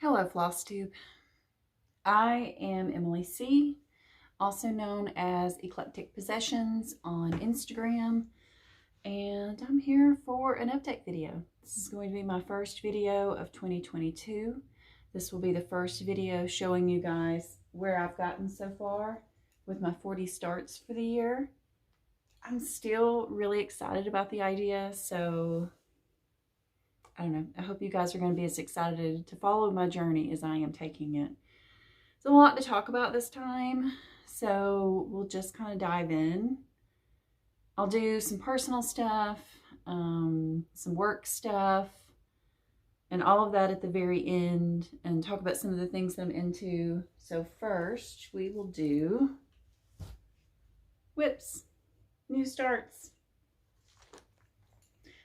Hello, Flosstube. I am Emily C., also known as Eclectic Possessions on Instagram, and I'm here for an update video. This is going to be my first video of 2022. This will be the first video showing you guys where I've gotten so far with my 40 starts for the year. I'm still really excited about the idea, so I don't know. I hope you guys are going to be as excited to follow my journey as I am taking it. There's a lot to talk about this time, so we'll just kind of dive in. I'll do some personal stuff, some work stuff, and all of that at the very end, and talk about some of the things that I'm into. So first, we will do whips, new starts.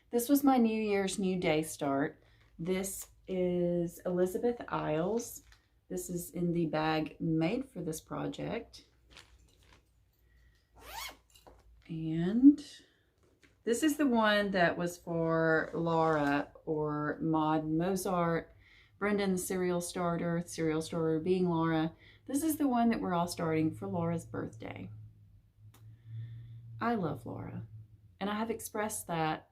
This was my New Year's New Day start. This is Elizabeth Isles. This is in the bag made for this project. And this is the one that was for Laura or Maud Mozart, Brendan the serial starter being Laura. This is the one that we're all starting for Laura's birthday. I love Laura, and I have expressed that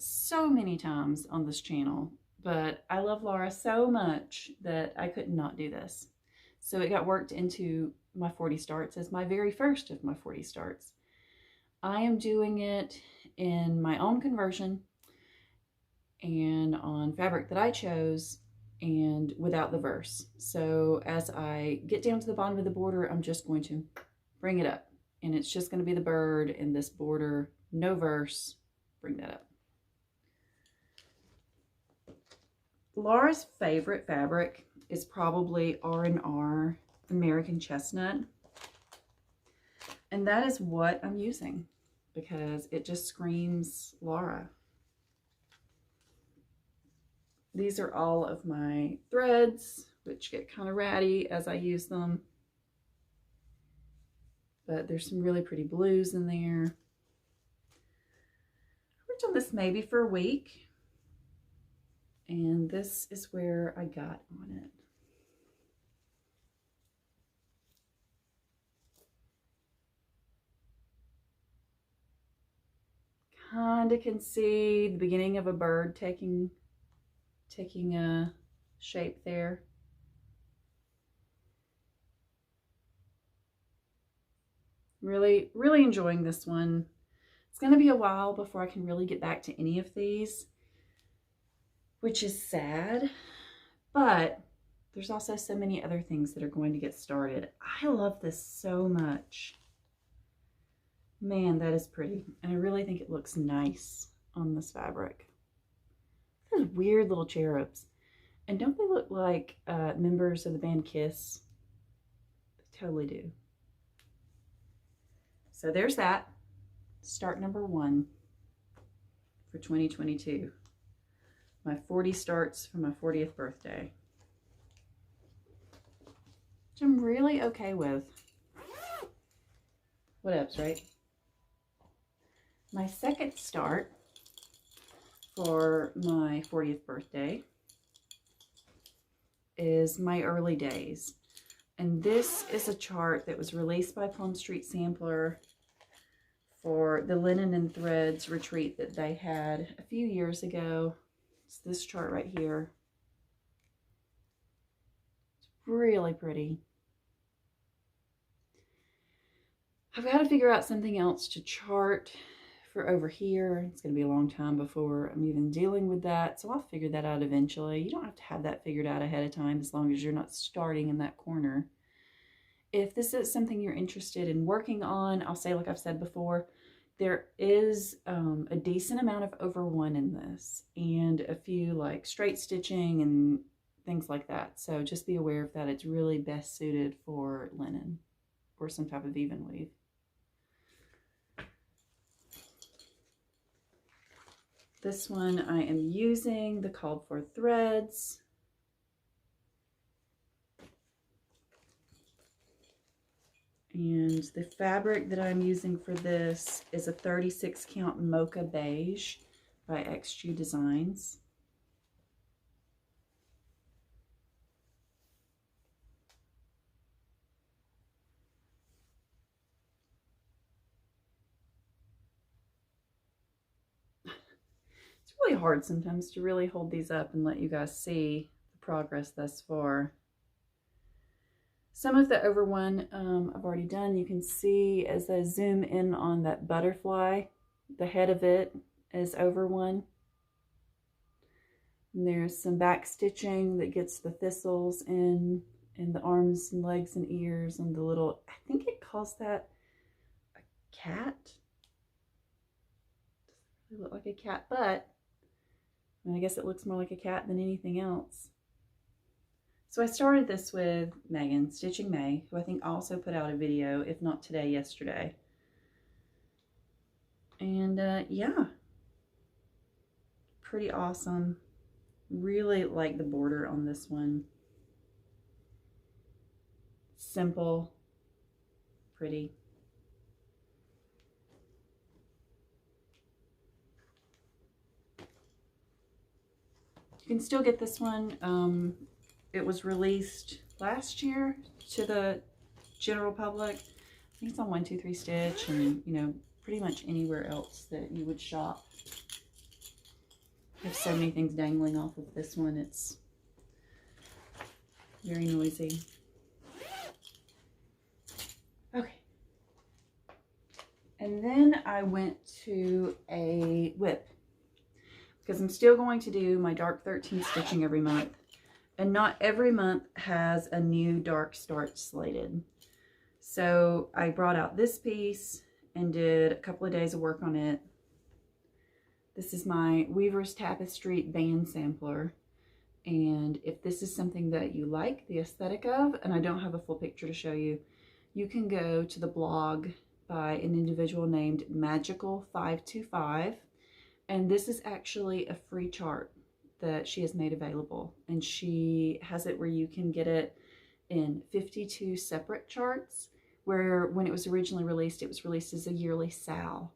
so many times on this channel, but I love Laura so much that I could not do this. So it got worked into my 40 starts as my very first of my 40 starts. I am doing it in my own conversion and on fabric that I chose and without the verse. So as I get down to the bottom of the border, I'm just going to bring it up, and it's just going to be the bird in this border, no verse. Bring that up. Laura's favorite fabric is probably R&R American Chestnut. And that is what I'm using because it just screams Laura. These are all of my threads, which get kind of ratty as I use them. But there's some really pretty blues in there. I worked on this maybe for a week. And this is where I got on it. Kind of can see the beginning of a bird taking a shape there. Really enjoying this one. It's going to be a while before I can really get back to any of these, which is sad, but there's also so many other things that are going to get started. I love this so much. Man, that is pretty. And I really think it looks nice on this fabric. Those weird little cherubs. And don't they look like members of the band Kiss? They totally do. So there's that. Start number 1 for 2022. My 40 starts for my 40th birthday, which I'm really okay with. What else, right? My second start for my 40th birthday is my early days. And this is a chart that was released by Plum Street Sampler for the Linen and Threads retreat that they had a few years ago. It's this chart right here. It's really pretty. I've got to figure out something else to chart for over here. It's going to be a long time before I'm even dealing with that, so I'll figure that out eventually. You don't have to have that figured out ahead of time as long as you're not starting in that corner. If this is something you're interested in working on, I'll say, like I've said before, there is a decent amount of over 1 in this and a few like straight stitching and things like that. So just be aware of that. It's really best suited for linen or some type of even weave. This one I am using the called for threads. And the fabric that I'm using for this is a 36 count Mocha Beige by XG Designs. really hard sometimes to really hold these up and let you guys see the progress thus far. Some of the over one I've already done. You can see as I zoom in on that butterfly, the head of it is over one. And there's some back stitching that gets the thistles in the arms and legs and ears and the little, I think it calls that a cat. Doesn't really look like a cat, but I guess it looks more like a cat than anything else. So I started this with Megan, Stitching May, who I think also put out a video, if not today, yesterday. And yeah, pretty awesome. Really like the border on this one. Simple, pretty. You can still get this one. It was released last year to the general public. I think it's on 123 Stitch and, you know, pretty much anywhere else that you would shop. I have so many things dangling off of this one. It's very noisy. Okay. And then I went to a whip because I'm still going to do my dark 13 stitching every month. And not every month has a new dark start slated. So I brought out this piece and did a couple of days of work on it. This is my Weaver's Tapestry band sampler. And if this is something that you like the aesthetic of, and I don't have a full picture to show you, you can go to the blog by an individual named Magical525. And this is actually a free chart that she has made available, and she has it where you can get it in 52 separate charts, where when it was originally released, it was released as a yearly SAL,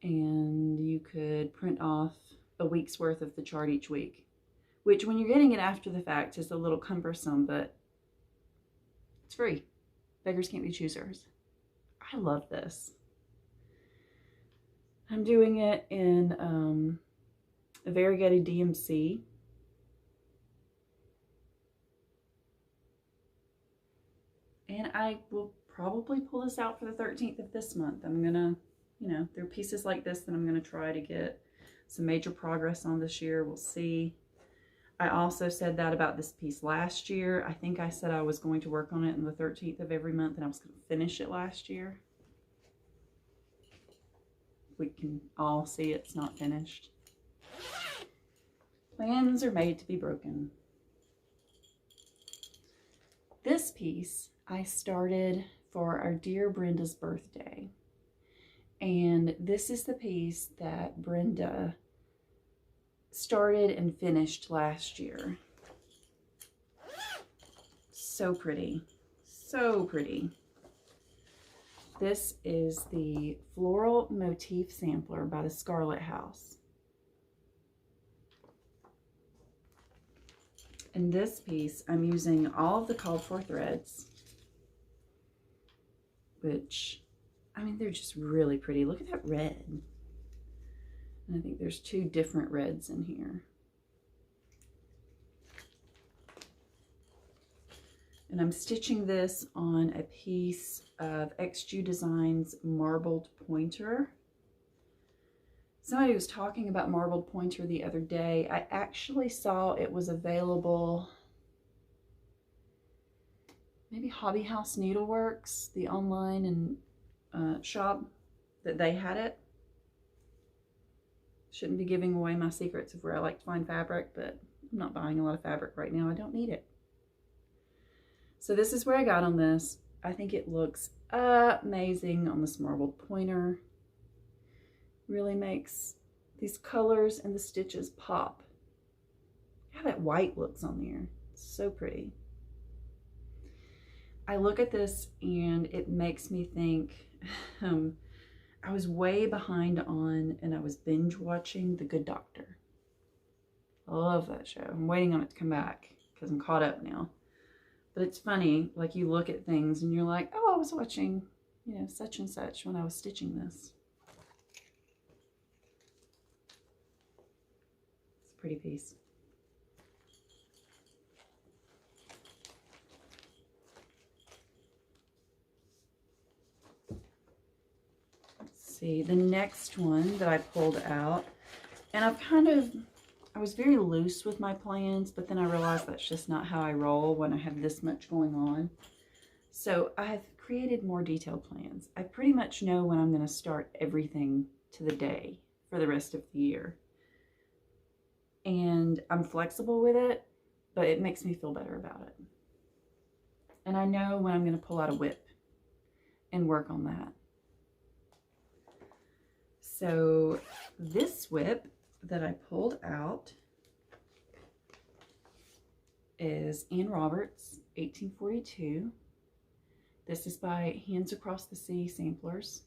and you could print off a week's worth of the chart each week, which when you're getting it after the fact is a little cumbersome, but it's free. Beggars can't be choosers. I love this. I'm doing it in a variegated DMC. And I will probably pull this out for the 13th of this month. I'm gonna, you know, there are pieces like this that I'm gonna try to get some major progress on this year. We'll see. I also said that about this piece last year. I think I said I was going to work on it on the 13th of every month and I was going to finish it last year. We can all see it's not finished. Plans are made to be broken. This piece I started for our dear Brenda's birthday. And this is the piece that Brenda started and finished last year. So pretty. So pretty. This is the Floral Motif Sampler by the Scarlet House. In this piece, I'm using all of the called for threads, which, I mean, they're just really pretty. Look at that red. And I think there's two different reds in here. And I'm stitching this on a piece of XG Designs Marbled Pointer. Somebody was talking about Marbled Pointer the other day. I actually saw it was available, maybe Hobby House Needleworks, the online and shop, that they had it. Shouldn't be giving away my secrets of where I like to find fabric, but I'm not buying a lot of fabric right now. I don't need it. So this is where I got on this. I think it looks amazing on this marbled pointer. Really makes these colors and the stitches pop. How that white looks on there. It's so pretty. I look at this and it makes me think, I was way behind on, and I was binge watching The Good Doctor. I love that show. I'm waiting on it to come back because I'm caught up now. But it's funny, like you look at things and you're like, oh, I was watching, you know, such and such when I was stitching this. pretty piece. Let's see, the next one that I pulled out, and I was very loose with my plans, but then I realized that's just not how I roll when I have this much going on. So I have created more detailed plans. I pretty much know when I'm going to start everything to the day for the rest of the year. And I'm flexible with it, but it makes me feel better about it. And I know when I'm going to pull out a whip and work on that. So this whip that I pulled out is Ann Roberts, 1842. This is by Hands Across the Sea Samplers.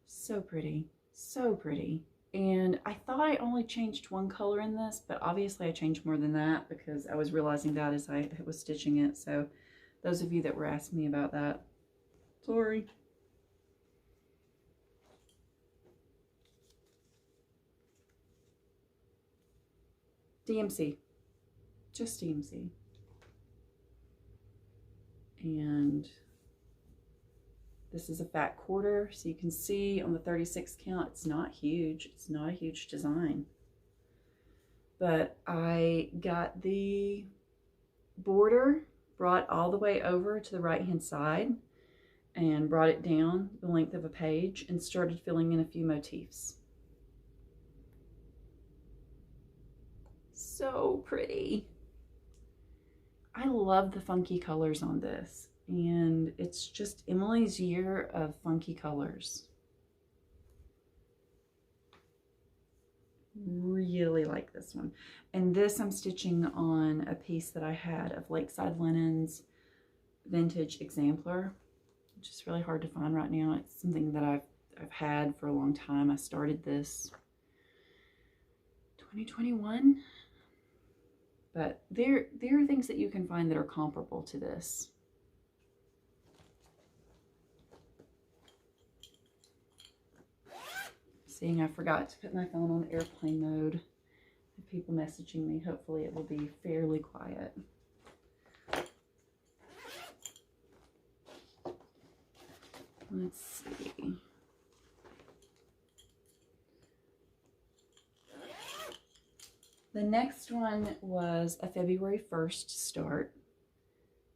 So pretty, so pretty. And I thought I only changed one color in this, but obviously I changed more than that because I was realizing that as I was stitching it. So those of you that were asking me about that, sorry. DMC, just DMC. And this is a fat quarter, so you can see on the 36 count, it's not huge. It's not a huge design. But I got the border brought all the way over to the right-hand side and brought it down the length of a page and started filling in a few motifs. So pretty. I love the funky colors on this, and it's just Emily's year of funky colors. Really like this one. And this I'm stitching on a piece that I had of Lakeside Linens Vintage Exemplar, which is really hard to find right now. It's something that I've had for a long time. I started this 2021. But there are things that you can find that are comparable to this. Seeing I forgot to put my phone on airplane mode. The people messaging me, hopefully it will be fairly quiet. Let's see. The next one was a February 1st start,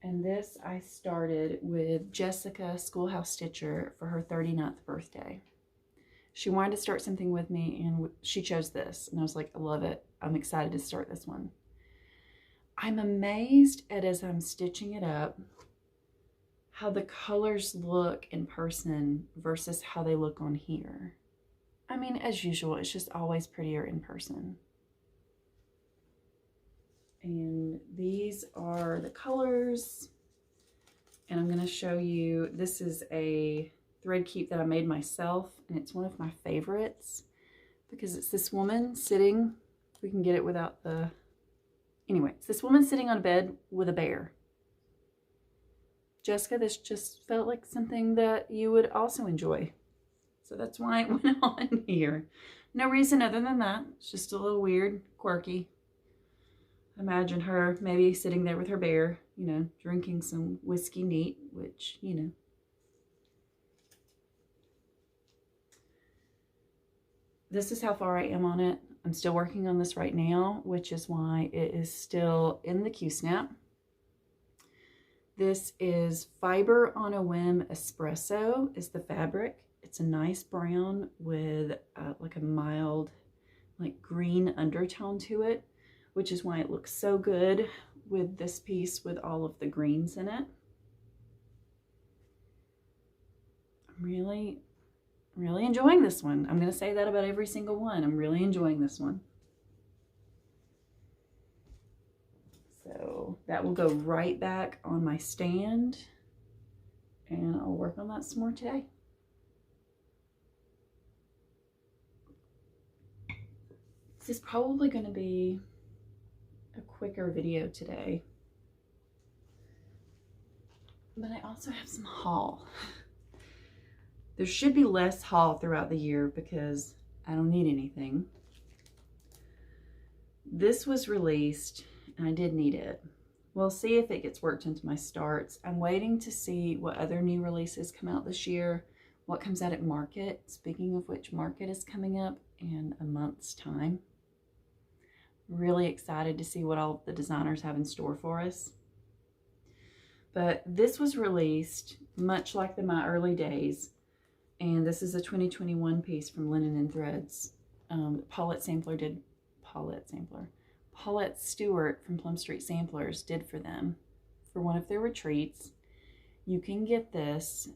and this I started with Jessica Schoolhouse Stitcher for her 39th birthday. She wanted to start something with me, and she chose this, and I was like, I love it. I'm excited to start this one. I'm amazed at, as I'm stitching it up, how the colors look in person versus how they look on here. I mean, as usual, it's just always prettier in person. And these are the colors, and I'm going to show you, this is a thread keep that I made myself, and it's one of my favorites because it's this woman sitting, we can get it without the, anyway, it's this woman sitting on a bed with a bear. Jessica, this just felt like something that you would also enjoy. So that's why it went on here. No reason other than that. It's just a little weird, quirky. Imagine her maybe sitting there with her bear, you know, drinking some whiskey neat, which, you know. This is how far I am on it. I'm still working on this right now, which is why it is still in the Q-snap. This is Fiber on a Whim Espresso is the fabric. It's a nice brown with like a mild, like green undertone to it, which is why it looks so good with this piece with all of the greens in it. I'm really enjoying this one. I'm going to say that about every single one. I'm really enjoying this one. So that will go right back on my stand, and I'll work on that some more today. This is probably going to be a quicker video today, but I also have some haul. There should be less haul throughout the year because I don't need anything. this was released and I did need it. We'll see if it gets worked into my starts. I'm waiting to see what other new releases come out this year, what comes out at Market. Speaking of which, Market is coming up in a month's time. Really excited to see what all the designers have in store for us. But this was released much like My Early Days, and this is a 2021 piece from Linen and Threads. Paulette Stewart from Plum Street Samplers did for them for one of their retreats. You can get this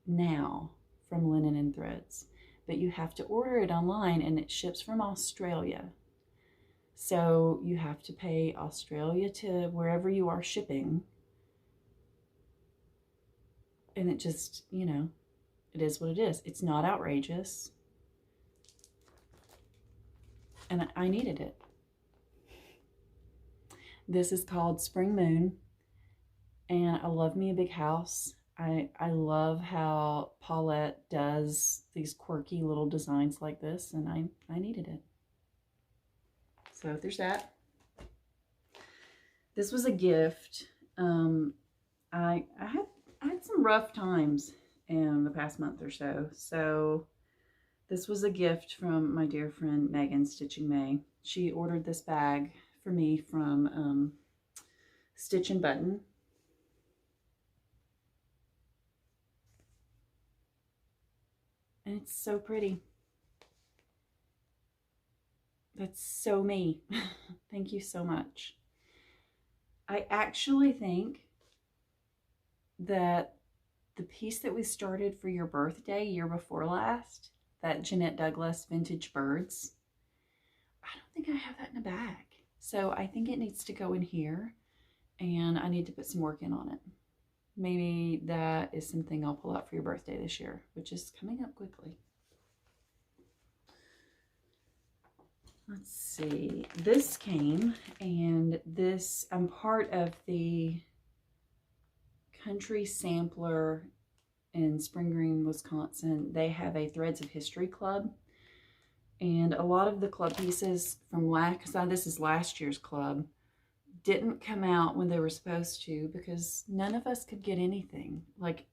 now from Linen and Threads, but you have to order it online, and it ships from Australia. So you have to pay Australia to wherever you are shipping. And it just, you know, it is what it is. It's not outrageous. And I needed it. This is called Spring Moon. And I love me a big house. I love how Paulette does these quirky little designs like this. And I needed it. So there's that. This was a gift. I had some rough times in the past month or so. So this was a gift from my dear friend Megan, Stitching May. She ordered this bag for me from Stitch and Button. And it's so pretty. That's so me. Thank you so much. I actually think that the piece that we started for your birthday year before last, that Jeanette Douglas Vintage Birds, I don't think I have that in a bag. So I think it needs to go in here, and I need to put some work in on it. Maybe that is something I'll pull out for your birthday this year, which is coming up quickly. Let's see. This came, and this, I'm part of the Country Sampler in Spring Green, Wisconsin. They have a Threads of History club, and a lot of the club pieces from this is last year's club, didn't come out when they were supposed to because none of us could get anything. Like,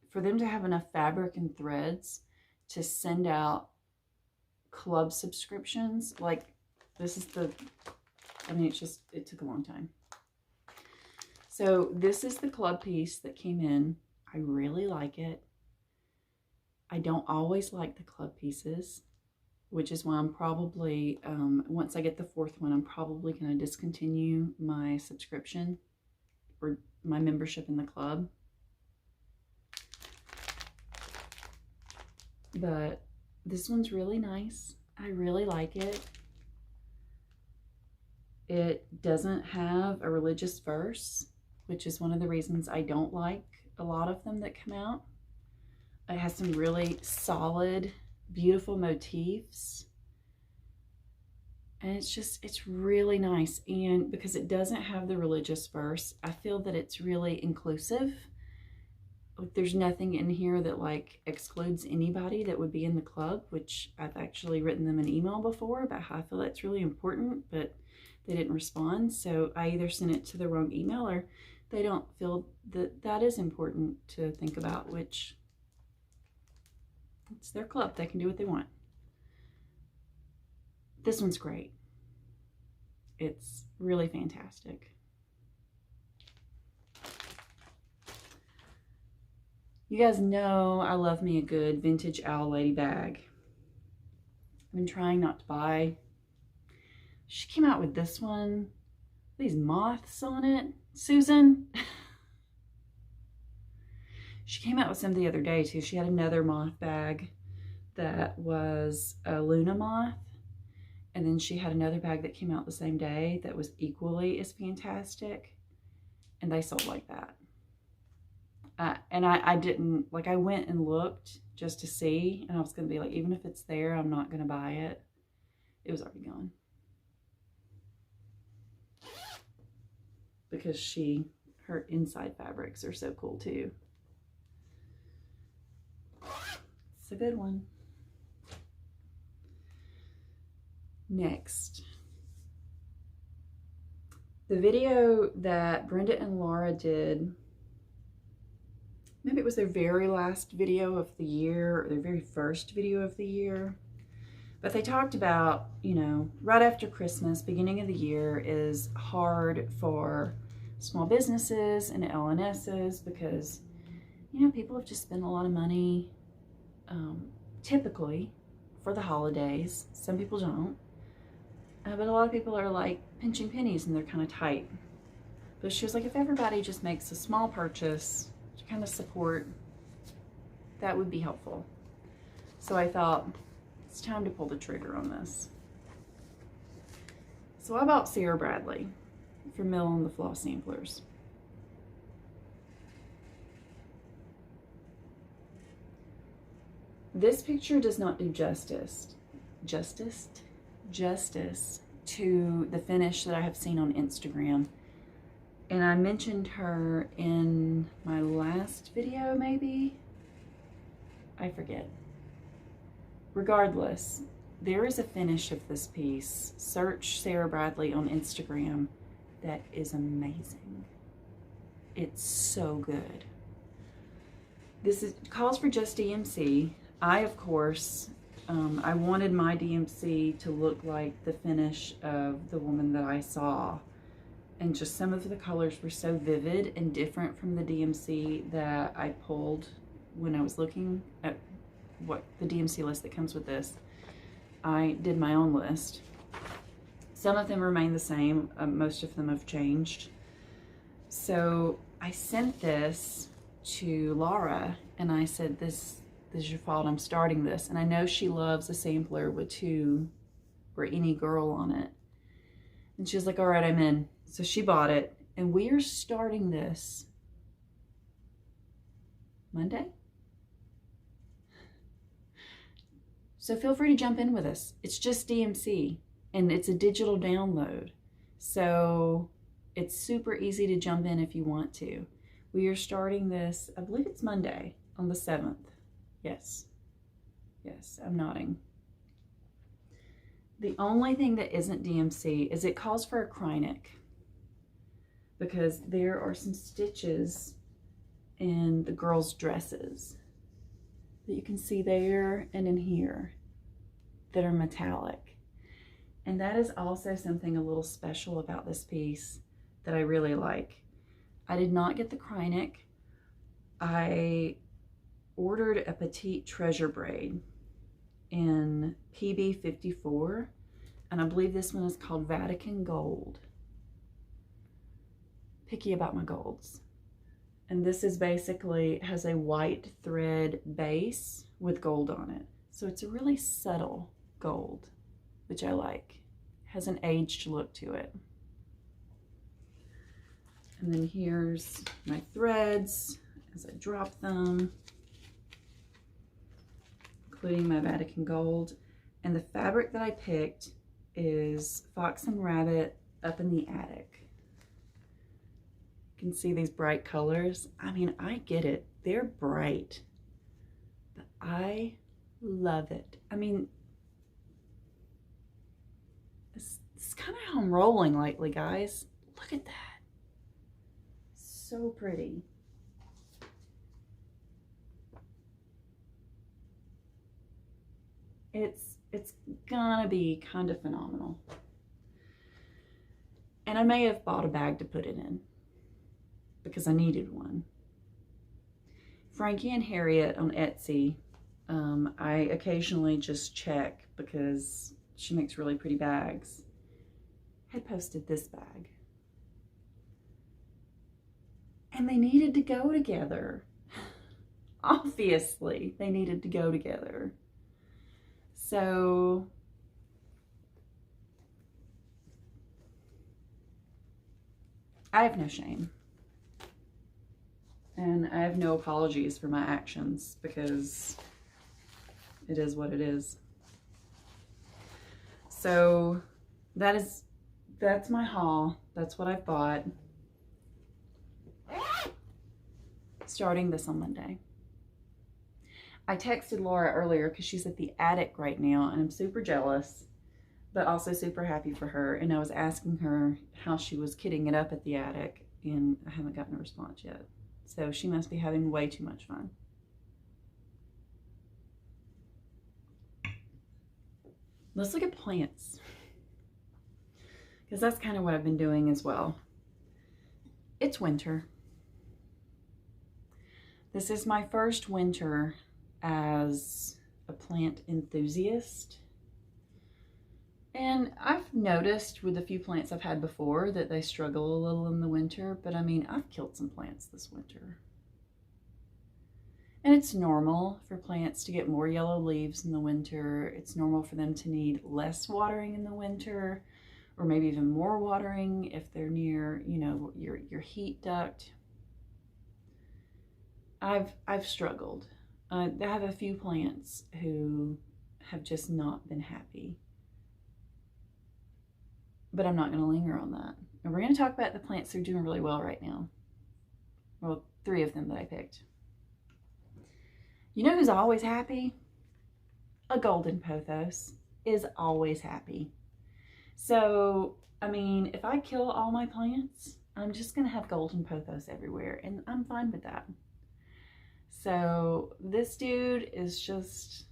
for them to have enough fabric and threads to send out club subscriptions, like, this is I mean, it took a long time. So this is the club piece that came in. I really like it. I don't always like the club pieces, which is why I'm probably, once I get the fourth one, I'm probably going to discontinue my subscription or my membership in the club. But this one's really nice. I really like it. It doesn't have a religious verse, which is one of the reasons I don't like a lot of them that come out. It has some really solid, beautiful motifs. And it's really nice. And because it doesn't have the religious verse, I feel that it's really inclusive. Like, there's nothing in here that like excludes anybody that would be in the club, which I've actually written them an email before about how I feel that's really important, but they didn't respond. So I either sent it to the wrong email or they don't feel that that is important to think about, which it's their club. They can do what they want. This one's great. It's really fantastic. You guys know I love me a good vintage owl lady bag. I've been trying not to buy. She came out with this one. These moths on it. Susan. She came out with some the other day too. She had another moth bag that was a Luna moth. And then she had another bag that came out the same day that was equally as fantastic. And they sold like that. And I didn't, like, I went and looked just to see. And I was going to be like, even if it's there, I'm not going to buy it. It was already gone. Because her inside fabrics are so cool too. It's a good one. Next, The video that Brenda and Laura did, maybe it was their very last video of the year, or their very first video of the year. But they talked about, you know, right after Christmas, beginning of the year is hard for small businesses and LNSs because, you know, people have just spent a lot of money typically for the holidays. Some people don't. But a lot of people are like pinching pennies and they're kind of tight. But she was like, if everybody just makes a small purchase to kind of support, that would be helpful. So I thought, it's time to pull the trigger on this. So I bought Sarah Bradley from Mill and the Floss Samplers. This picture does not do justice to the finish that I have seen on Instagram. And I mentioned her in my last video, maybe? I forget. Regardless, there is a finish of this piece. Search Sarah Bradley on Instagram. That is amazing. It's so good. This calls for just DMC. I, of course, I wanted my DMC to look like the finish of the woman that I saw. And just some of the colors were so vivid and different from the DMC that I pulled when I was looking at what the DMC list that comes with this. I did my own list. Some of them remain the same. Most of them have changed. So I sent this to Laura and I said, this is your fault, I'm starting this. And I know she loves a sampler with 2 or any girl on it. And she was like, all right, I'm in. So she bought it and we are starting this Monday. So feel free to jump in with us. It's just DMC and it's a digital download. So it's super easy to jump in if you want to. We are starting this, I believe it's Monday on the 7th. Yes. Yes, I'm nodding. The only thing that isn't DMC is it calls for a Krynic because there are some stitches in the girls' dresses that you can see there and in here that are metallic. And that is also something a little special about this piece that I really like. I did not get the Krynic. I ordered a petite treasure braid in PB 54, and I believe this one is called Vatican Gold. Picky about my golds. And this is basically, has a white thread base with gold on it. So it's a really subtle gold, which I like. Has an aged look to it. And then here's my threads as I drop them, including my Vatican Gold. And the fabric that I picked is Fox and Rabbit Up in the Attic. You can see these bright colors. I mean, I get it. They're bright, but I love it. I mean, it's kind of how I'm rolling lately, guys. Look at that. So pretty. It's gonna be kind of phenomenal. And I may have bought a bag to put it in because I needed one. Frankie and Harriet on Etsy, I occasionally just check because she makes really pretty bags, had posted this bag. And they needed to go together. Obviously, they needed to go together. So I have no shame. And I have no apologies for my actions because it is what it is. So that's my haul. That's what I've bought. Starting this on Monday. I texted Laura earlier because she's at the attic right now and I'm super jealous. but also super happy for her. And I was asking her how she was kidding it up at the attic, and I haven't gotten a response yet. So she must be having way too much fun. Let's look at plants, because that's kind of what I've been doing as well. It's winter. This is my first winter as a plant enthusiast. And I've noticed with a few plants I've had before that they struggle a little in the winter, but I mean, I've killed some plants this winter. And it's normal for plants to get more yellow leaves in the winter. It's normal for them to need less watering in the winter, or maybe even more watering if they're near, you know, your heat duct. I've struggled. I have a few plants who have just not been happy. But I'm not going to linger on that. And we're going to talk about the plants that are doing really well right now. Well, 3 of them that I picked. You know who's always happy? A golden pothos is always happy. So, I mean, if I kill all my plants, I'm just going to have golden pothos everywhere, and I'm fine with that. So, this dude is just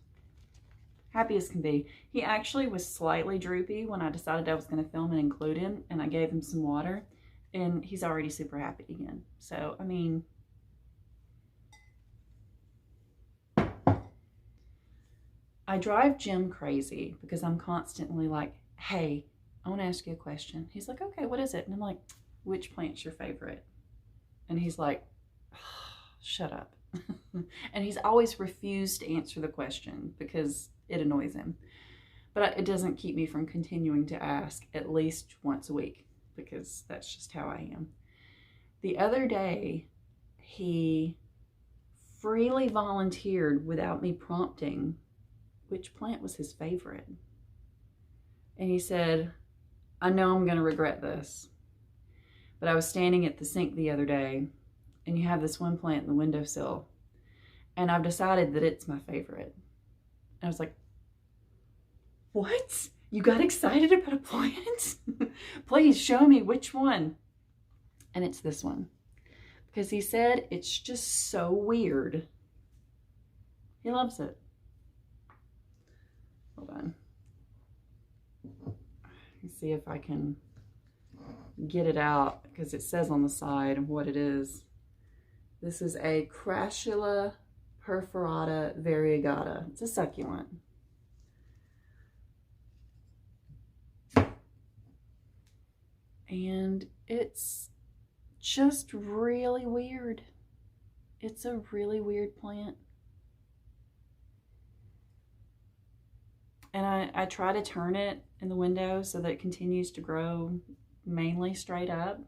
happy as can be. He actually was slightly droopy when I decided I was going to film and include him, and I gave him some water, and he's already super happy again. So, I mean, I drive Jim crazy because I'm constantly like, hey, I want to ask you a question. He's like, okay, what is it? And I'm like, which plant's your favorite? And he's like, oh, shut up. And he's always refused to answer the question because it annoys him. But it doesn't keep me from continuing to ask at least once a week, because that's just how I am. The other day, he freely volunteered without me prompting which plant was his favorite. And he said, I know I'm going to regret this, but I was standing at the sink the other day, and you have this one plant in the windowsill, and I've decided that it's my favorite. And I was like, what? You got excited about a plant? Please show me which one. And it's this one. Because he said it's just so weird. He loves it. Hold on. Let's see if I can get it out, because it says on the side what it is. This is a Crassula perforata variegata. It's a succulent. And it's just really weird. It's a really weird plant. And I try to turn it in the window so that it continues to grow mainly straight up.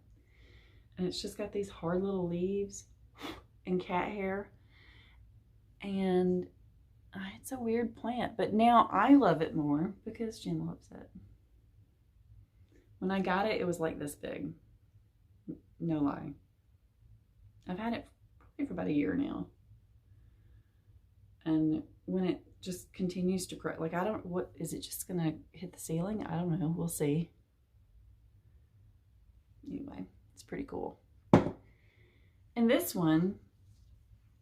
And it's just got these hard little leaves and cat hair. And it's a weird plant. But now I love it more because Jim loves it. When I got it, it was like this big. No lie. I've had it probably for about a year now. And when it just continues to grow, like, I don't, what, is it just gonna hit the ceiling? I don't know, we'll see. Anyway, it's pretty cool. And this one,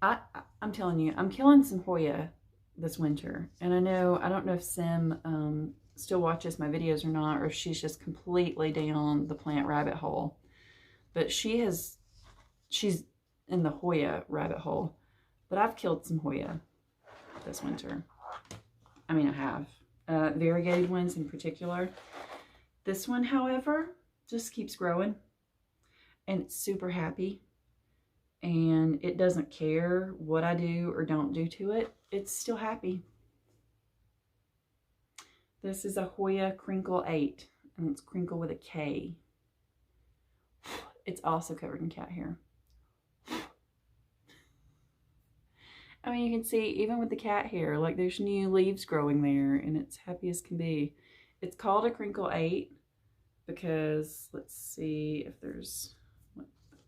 I'm telling you, I'm killing some Hoya this winter. And I don't know if Sim still watches my videos or not, or if she's just completely down the plant rabbit hole. But she's in the Hoya rabbit hole. But I've killed some Hoya this winter. I mean, I have. Variegated ones in particular. This one, however, just keeps growing. And it's super happy. And it doesn't care what I do or don't do to it. It's still happy. This is a Hoya Crinkle 8. And it's Crinkle with a K. It's also covered in cat hair. I mean, you can see, even with the cat hair, like, there's new leaves growing there, and it's happy as can be. It's called a Crinkle 8 because, let's see if there's,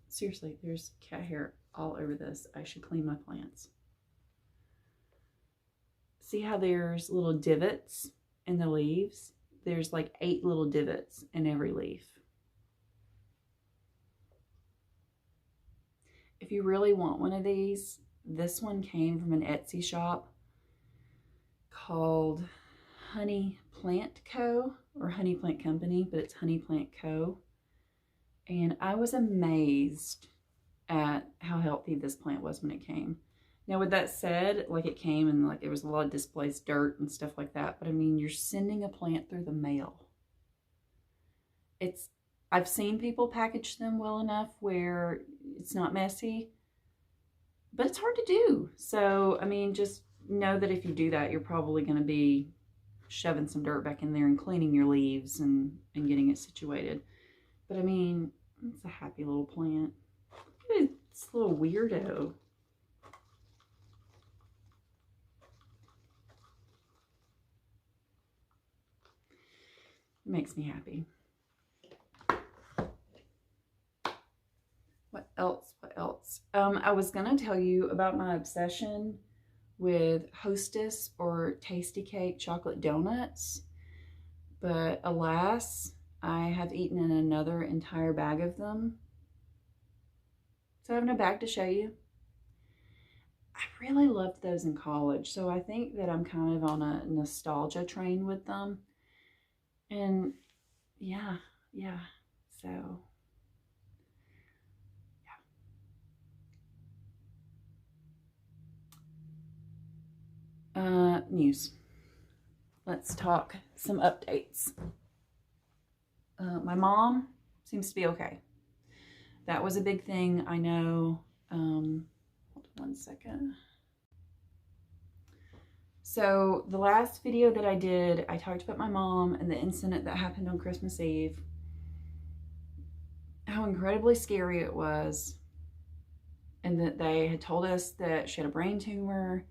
seriously, there's cat hair all over this. I should clean my plants. See how there's little divots in the leaves? there's like 8 little divots in every leaf. If you really want one of these, this one came from an Etsy shop called Honey Plant Co. or Honey Plant Company, but it's Honey Plant Co. And I was amazed at how healthy this plant was when it came. Now, with that said, like, it came and like there was a lot of displaced dirt and stuff like that. But I mean, you're sending a plant through the mail. I've seen people package them well enough where it's not messy, but it's hard to do. So, I mean, just know that if you do that, you're probably going to be shoving some dirt back in there and cleaning your leaves and getting it situated. But I mean, it's a happy little plant. Look at this little weirdo. It makes me happy. What else? What else? I was going to tell you about my obsession with Hostess or Tasty Cake chocolate donuts, but alas, I have eaten another entire bag of them. So I have no bag to show you. I really loved those in college, so I think that I'm kind of on a nostalgia train with them. And yeah, so yeah. News. Let's talk some updates. My mom seems to be okay. That was a big thing, I know. Hold on 1 second. So the last video that I did, I talked about my mom and the incident that happened on Christmas Eve. How incredibly scary it was. And that they had told us that she had a brain tumor.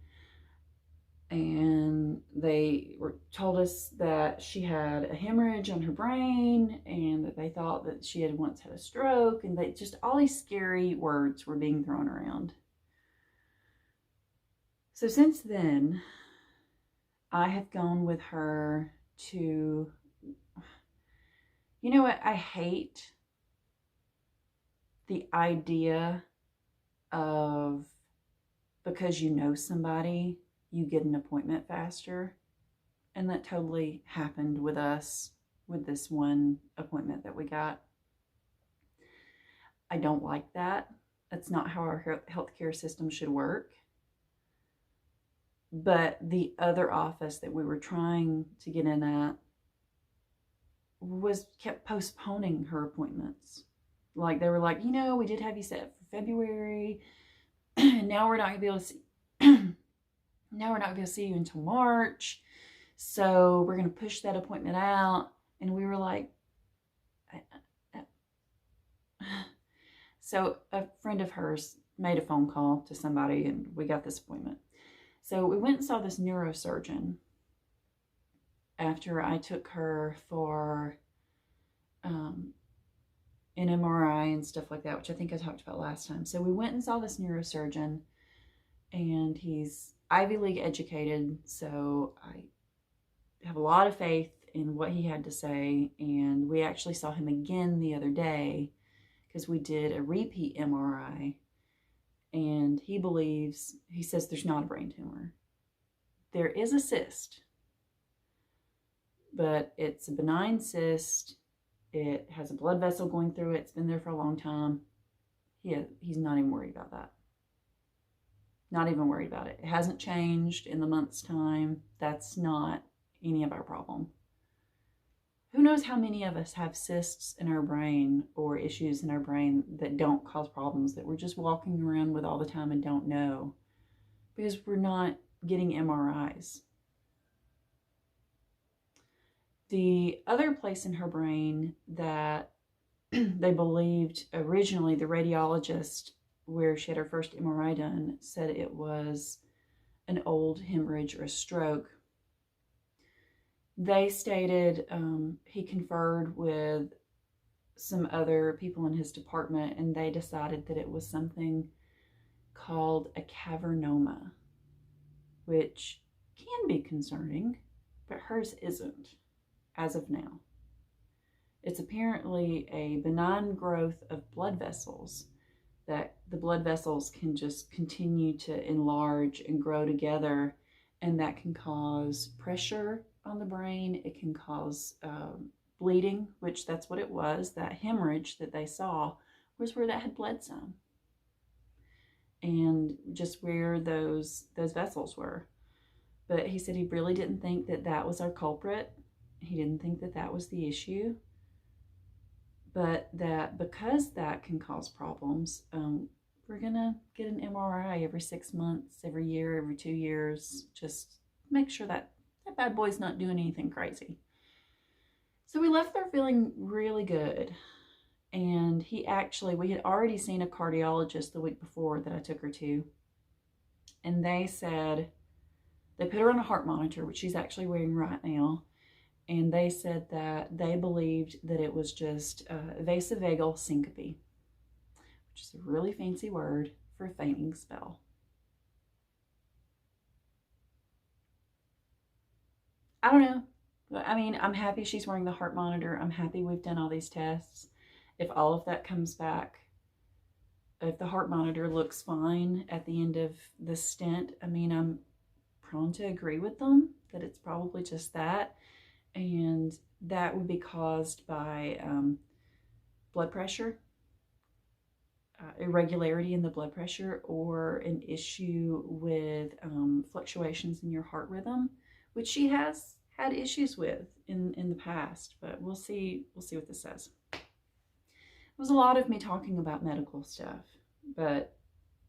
And they told us that she had a hemorrhage on her brain and that they thought that she had once had a stroke, and they just, all these scary words were being thrown around. So since then, I have gone with her to, you know what, I hate the idea of, because you know somebody, you get an appointment faster. And that totally happened with us with this one appointment that we got. I don't like that. That's not how our healthcare system should work. But the other office that we were trying to get in at kept postponing her appointments. Like, they were like, you know, we did have you set for February, and now we're not going to be able to see now we're not going to see you until March, so we're going to push that appointment out. And we were like, so a friend of hers made a phone call to somebody and we got this appointment. So we went and saw this neurosurgeon after I took her for an MRI and stuff like that, which I think I talked about last time. So we went and saw this neurosurgeon, and he's Ivy League educated, so I have a lot of faith in what he had to say. And we actually saw him again the other day because we did a repeat MRI, and he says there's not a brain tumor. There is a cyst, but it's a benign cyst. It has a blood vessel going through it. It's been there for a long time. He's not even worried about that. Not even worried about it. It hasn't changed in the month's time. That's not any of our problem. Who knows how many of us have cysts in our brain or issues in our brain that don't cause problems, that we're just walking around with all the time and don't know because we're not getting MRIs. The other place in her brain that they believed originally, the radiologist where she had her first MRI done said it was an old hemorrhage or a stroke. They stated he conferred with some other people in his department, and they decided that it was something called a cavernoma, which can be concerning, but hers isn't. as of now. It's apparently a benign growth of blood vessels, that the blood vessels can just continue to enlarge and grow together, and that can cause pressure on the brain. It can cause bleeding, which that's what it was. That hemorrhage that they saw was where that had bled some, and just where those vessels were. But he said he really didn't think that that was our culprit. He didn't think that that was the issue, but that because that can cause problems, we're gonna get an MRI every 6 months, every year, every 2 years, just make sure that that bad boy's not doing anything crazy. So we left there feeling really good. And we had already seen a cardiologist the week before that I took her to. And they said, they put her on a heart monitor, which she's actually wearing right now. And they said that they believed that it was just vasovagal syncope, which is a really fancy word for a fainting spell. I don't know. I mean, I'm happy she's wearing the heart monitor. I'm happy we've done all these tests. If all of that comes back, if the heart monitor looks fine at the end of the stent, I mean, I'm prone to agree with them that it's probably just that. And that would be caused by blood pressure, irregularity in the blood pressure, or an issue with fluctuations in your heart rhythm, which she has had issues with in the past. But we'll see what this says. It was a lot of me talking about medical stuff, but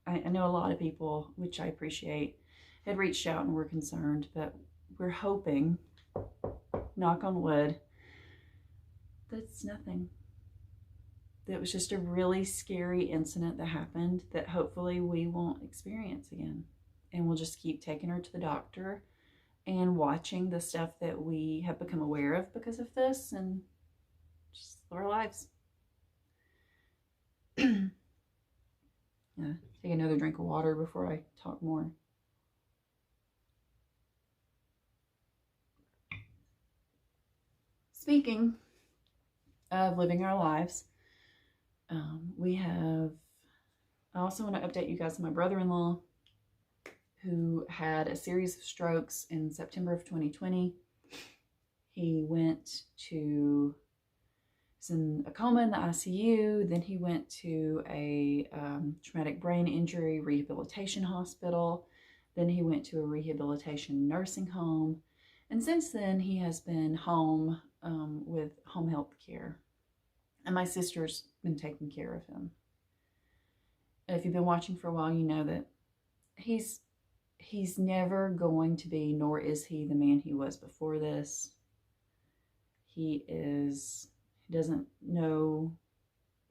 I know a lot of people, which I appreciate, had reached out and were concerned, but we're hoping, knock on wood, that it's nothing. That was just a really scary incident that happened that hopefully we won't experience again. And we'll just keep taking her to the doctor and watching the stuff that we have become aware of because of this, and just live our lives. Take another drink of water before I talk more. Speaking of living our lives, I also want to update you guys on my brother-in-law, who had a series of strokes in September of 2020. He was in a coma in the ICU. Then he went to a traumatic brain injury rehabilitation hospital. Then he went to a rehabilitation nursing home. And since then, he has been home with home health care. And my sister's been taking care of him. If you've been watching for a while, you know that he's never going to be, nor is he, the man he was before this. He doesn't know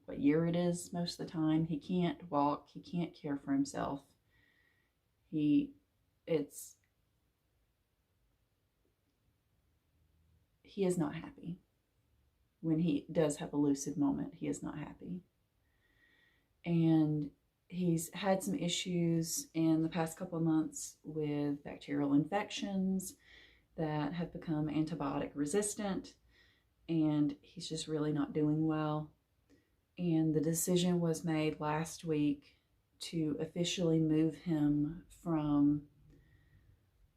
what year it is most of the time. He can't walk. He can't care for himself. He is not happy. When he does have a lucid moment, he is not happy. And he's had some issues in the past couple of months with bacterial infections that have become antibiotic resistant, and he's just really not doing well. And the decision was made last week to officially move him from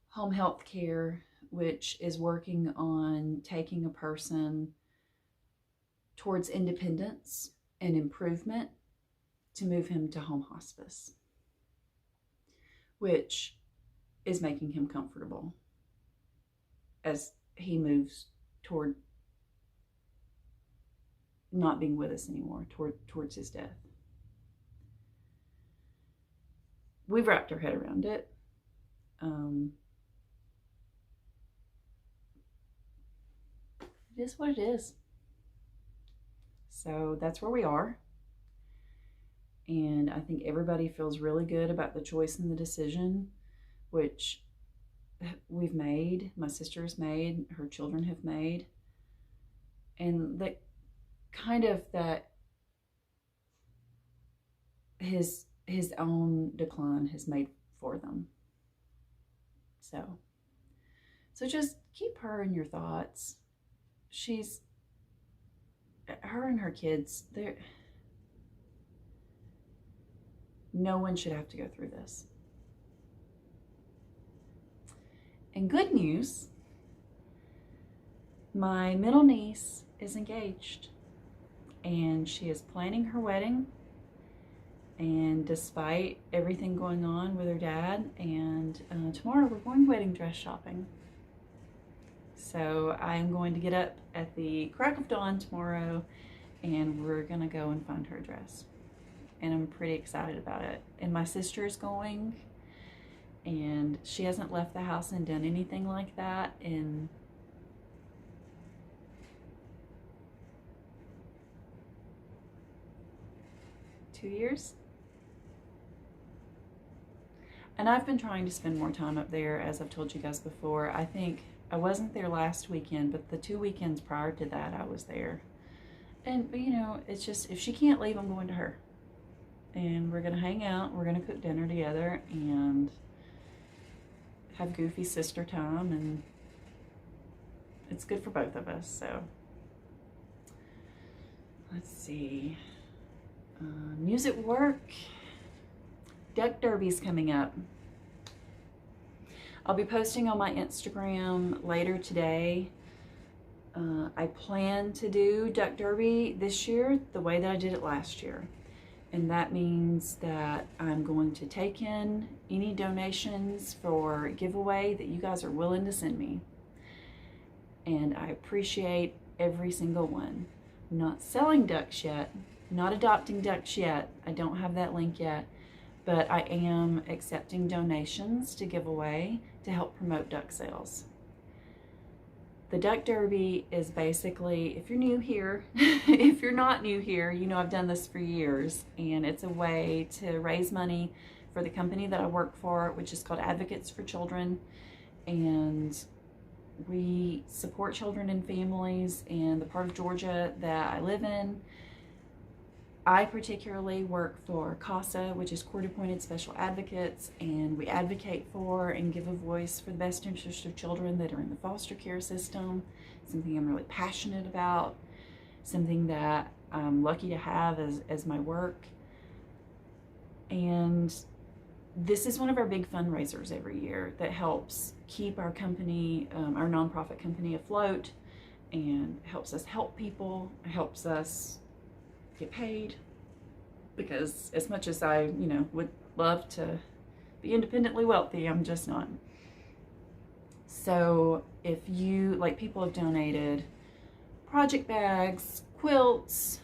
home health care, which is working on taking a person towards independence and improvement, to move him to home hospice, which is making him comfortable as he moves toward not being with us anymore, towards his death. We've wrapped our head around it. It is what it is. So that's where we are. And I think everybody feels really good about the choice and the decision, which we've made, my sister has made, her children have made. And that kind of that his own decline has made for them. So just keep her in your thoughts. her and her kids, no one should have to go through this. And good news, my middle niece is engaged and she is planning her wedding. And despite everything going on with her dad, and tomorrow we're going wedding dress shopping. So I am going to get up at the crack of dawn tomorrow and we're gonna go and find her a dress. And I'm pretty excited about it. And my sister is going, and she hasn't left the house and done anything like that in two years. And I've been trying to spend more time up there, as I've told you guys before. I think I wasn't there last weekend, but the 2 weekends prior to that I was there. And you know, it's just, if she can't leave, I'm going to her. And we're gonna hang out, we're gonna cook dinner together and have goofy sister time, and it's good for both of us. So let's see, news at work. Duck Derby's coming up. I'll be posting on my Instagram later today. I plan to do Duck Derby this year the way that I did it last year. And that means that I'm going to take in any donations for giveaway that you guys are willing to send me. And I appreciate every single one. I'm not selling ducks yet, not adopting ducks yet. I don't have that link yet, but I am accepting donations to give away to help promote duck sales. The Duck Derby is basically, if you're new here, if you're not new here, you know I've done this for years, and it's a way to raise money for the company that I work for, which is called Advocates for Children, and we support children and families in the part of Georgia that I live in. I particularly work for CASA, which is Court Appointed Special Advocates, and we advocate for and give a voice for the best interest of children that are in the foster care system. Something I'm really passionate about, something that I'm lucky to have as my work. And this is one of our big fundraisers every year that helps keep our company, our nonprofit company, afloat, and helps us help people, helps us get paid, because as much as I, you know, would love to be independently wealthy, I'm just not. So if you, like, people have donated project bags, quilts,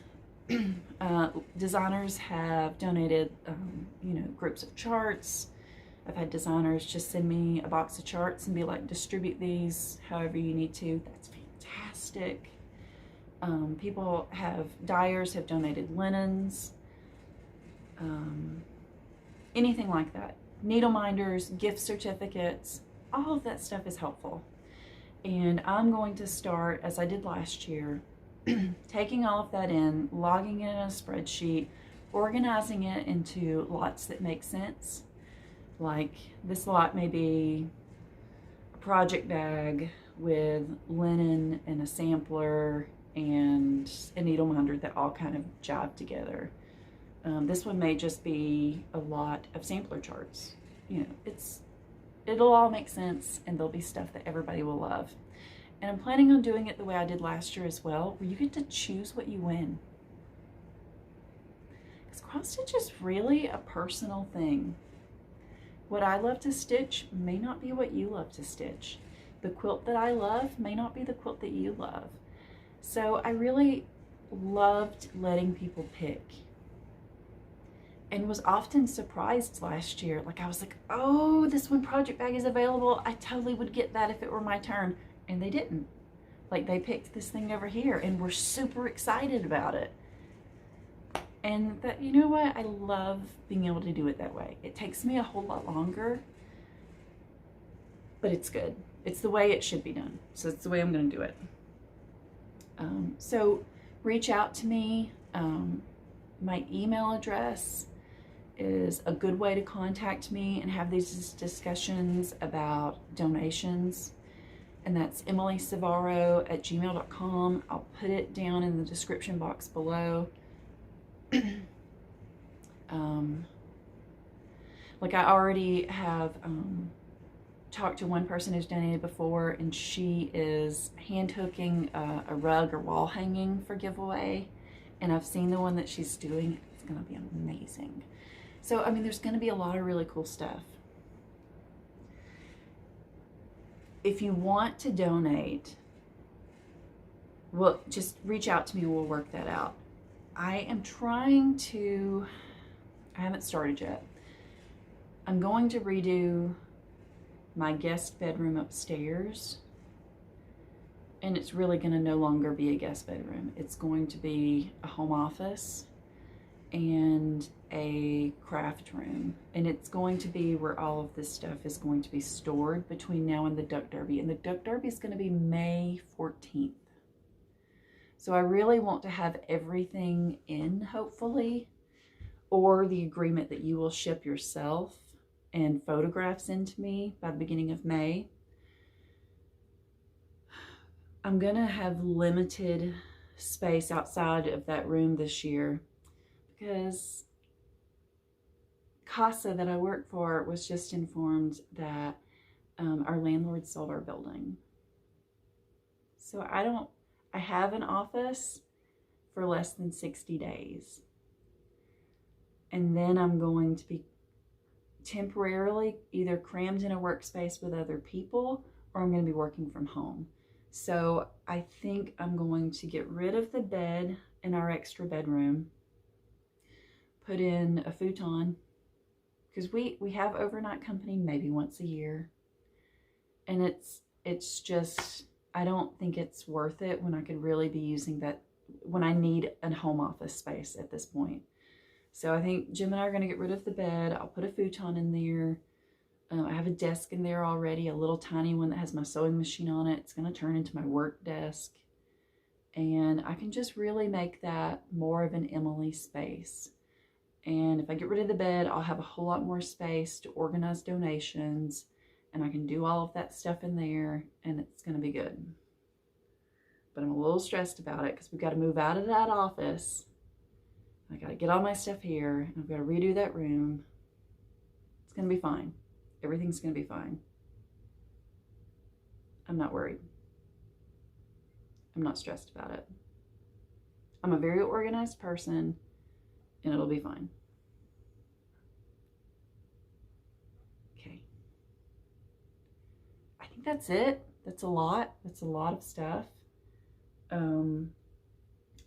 designers have donated, you know, groups of charts. I've had designers just send me a box of charts and be like, distribute these however you need to. That's fantastic. Dyers have donated linens, anything like that. Needle minders, gift certificates, all of that stuff is helpful. And I'm going to start, as I did last year, taking all of that in, logging it in a spreadsheet, organizing it into lots that make sense. Like this lot may be a project bag with linen and a sampler and a needle minder that all kind of jive together. This one may just be a lot of sampler charts. You know, it'll all make sense, and there'll be stuff that everybody will love. And I'm planning on doing it the way I did last year as well, where you get to choose what you win. Because cross stitch is really a personal thing. What I love to stitch may not be what you love to stitch. The quilt that I love may not be the quilt that you love. So I really loved letting people pick, and was often surprised last year. Like, I was like, oh, this one project bag is available. I totally would get that if it were my turn. And they didn't. Like, they picked this thing over here and were super excited about it. And that, you know what? I love being able to do it that way. It takes me a whole lot longer, but it's good. It's the way it should be done. So it's the way I'm going to do it. So reach out to me. My email address is a good way to contact me and have these discussions about donations. and that's emilysavaro@gmail.com. I'll put it down in the description box below. Like I already have talked to one person who's donated before, and she is hand hooking a rug or wall hanging for giveaway, and I've seen the one that she's doing. It's gonna be amazing. So I mean, there's gonna be a lot of really cool stuff. If you want to donate, well, just reach out to me and we'll work that out. I am trying to, I haven't started yet. I'm going to redo my guest bedroom upstairs, and it's really going to no longer be a guest bedroom. It's going to be a home office and a craft room, and it's going to be where all of this stuff is going to be stored between now and the Duck Derby, and the Duck Derby is going to be May 14th. So I really want to have everything in, hopefully, or the agreement that you will ship yourself and photographs into me by the beginning of May. I'm gonna have limited space outside of that room this year because CASA that I work for was just informed that our landlord sold our building. So I have an office for less than 60 days. And then I'm going to be temporarily either crammed in a workspace with other people, or I'm going to be working from home. So I think I'm going to get rid of the bed in our extra bedroom, put in a futon, because we have overnight company maybe once a year, and it's just, I don't think it's worth it when I could really be using that when I need a home office space at this point. So I think Jim and I are going to get rid of the bed. I'll put a futon in there. I have a desk in there already, a little tiny one that has my sewing machine on it. It's going to turn into my work desk. And I can just really make that more of an Emily space. And if I get rid of the bed, I'll have a whole lot more space to organize donations. And I can do all of that stuff in there, and it's going to be good. But I'm a little stressed about it because we've got to move out of that office. I got to get all my stuff here, and I've got to redo that room. It's going to be fine. Everything's going to be fine. I'm not worried. I'm not stressed about it. I'm a very organized person, and it'll be fine. Okay. I think that's it. That's a lot. That's a lot of stuff.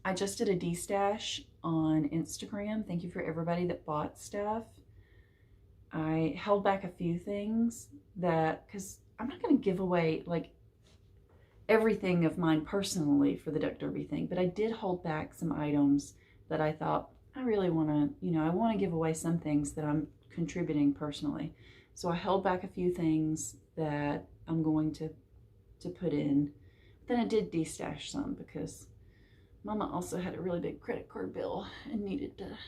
I just did a D-stash on Instagram. Thank you for everybody that bought stuff. I held back a few things because I'm not going to give away like everything of mine personally for the Duck Derby thing, but I did hold back some items that I thought I really want to, I want to give away some things that I'm contributing personally. So I held back a few things that I'm going to put in. Then I did de-stash some because Mama also had a really big credit card bill and needed to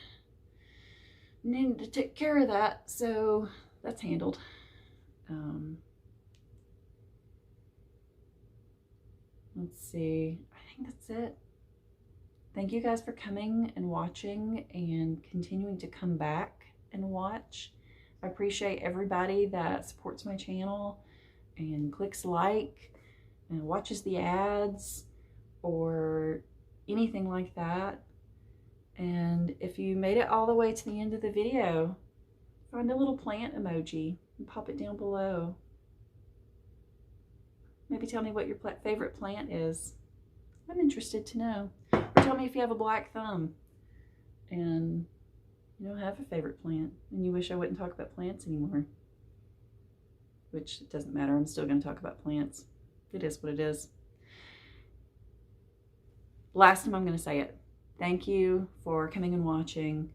take care of that. So that's handled. Let's see. I think that's it. Thank you guys for coming and watching and continuing to come back and watch. I appreciate everybody that supports my channel and clicks like and watches the ads or anything like that. And if you made it all the way to the end of the video, find a little plant emoji and pop it down below. Maybe tell me what your favorite plant is. I'm interested to know. Or tell me if you have a black thumb and you don't have a favorite plant and you wish I wouldn't talk about plants anymore. Which doesn't matter. I'm still going to talk about plants. It is what it is. Last time I'm going to say it. Thank you for coming and watching.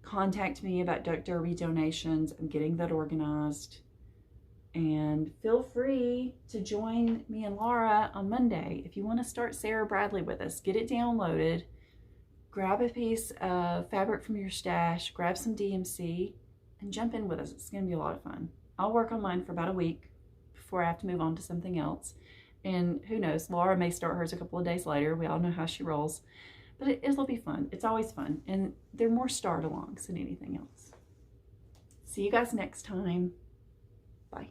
Contact me about Duck Derby donations. I'm getting that organized. And feel free to join me and Laura on Monday. If you want to start Sarah Bradley with us, get it downloaded. Grab a piece of fabric from your stash. Grab some DMC and jump in with us. It's going to be a lot of fun. I'll work on mine for about a week before I have to move on to something else. And who knows, Laura may start hers a couple of days later. We all know how she rolls. But it'll be fun. It's always fun. And they're more start-alongs than anything else. See you guys next time. Bye.